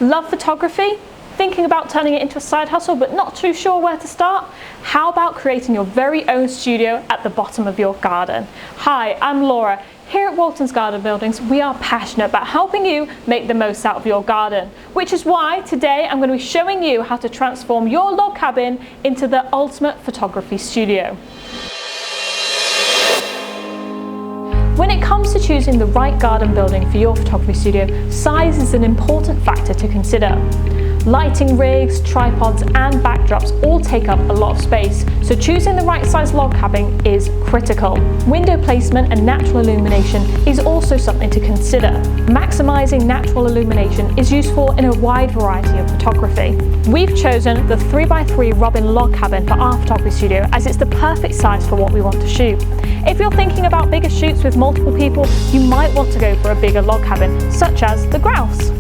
Love photography? Thinking about turning it into a side hustle but not too sure where to start? How about creating your very own studio at the bottom of your garden? Hi, I'm Laura. Here at Waltons Garden Buildings, we are passionate about helping you make the most out of your garden, which is why today I'm going to be showing you how to transform your log cabin into the ultimate photography studio. When it comes to choosing the right garden building for your photography studio, size is an important factor to consider. Lighting rigs, tripods and backdrops all take up a lot of space, so choosing the right size log cabin is critical. Window placement and natural illumination is also something to consider. Maximising natural illumination is useful in a wide variety of photography. We've chosen the 3x3 Robin log cabin for our photography studio as it's the perfect size for what we want to shoot. If you're thinking about bigger shoots with multiple people, you might want to go for a bigger log cabin, such as the Grouse.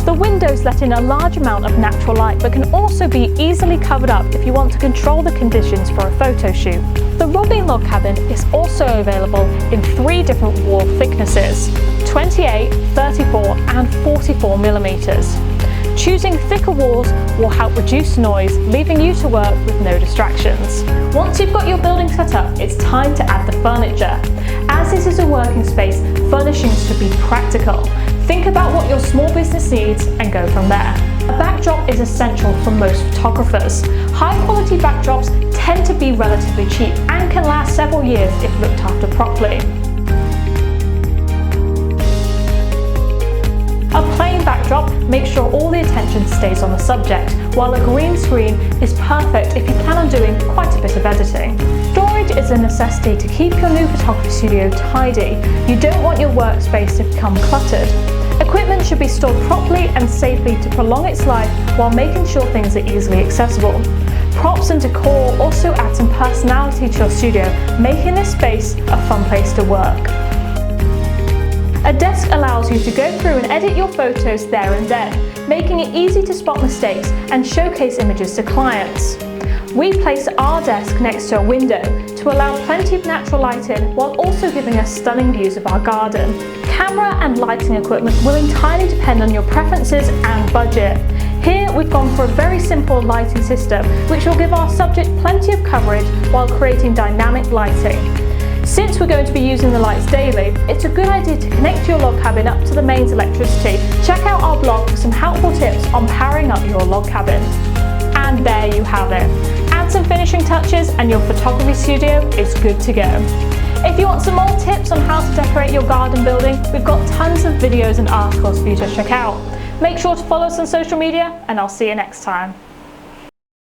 The windows let in a large amount of natural light but can also be easily covered up if you want to control the conditions for a photo shoot. The Robin log cabin is also available in 3 different wall thicknesses: 28, 34 and 44 millimeters. Choosing thicker walls will help reduce noise, leaving you to work with no distractions. Once you've got your building set up, it's time to add the furniture. As this is a working space, furnishings should be practical. Think about what your small business needs and go from there. A backdrop is essential for most photographers. High quality backdrops tend to be relatively cheap and can last several years if looked after properly. A plain backdrop makes sure all the attention stays on the subject, while a green screen is perfect if you plan on doing quite a bit of editing. Storage is a necessity to keep your new photography studio tidy. You don't want your workspace to become cluttered. Equipment should be stored properly and safely to prolong its life while making sure things are easily accessible. Props and decor also add some personality to your studio, making this space a fun place to work. A desk allows you to go through and edit your photos there and then, making it easy to spot mistakes and showcase images to clients. We place our desk next to a window to allow plenty of natural light in while also giving us stunning views of our garden. Camera and lighting equipment will entirely depend on your preferences and budget. Here we've gone for a very simple lighting system which will give our subject plenty of coverage while creating dynamic lighting. Since we're going to be using the lights daily, it's a good idea to connect your log cabin up to the mains electricity. Check out our blog for some helpful tips on powering up your log cabin. And there you have it. Add some finishing touches and your photography studio is good to go. If you want some more tips on how to decorate your garden building, we've got tons of videos and articles for you to check out. Make sure to follow us on social media and I'll see you next time.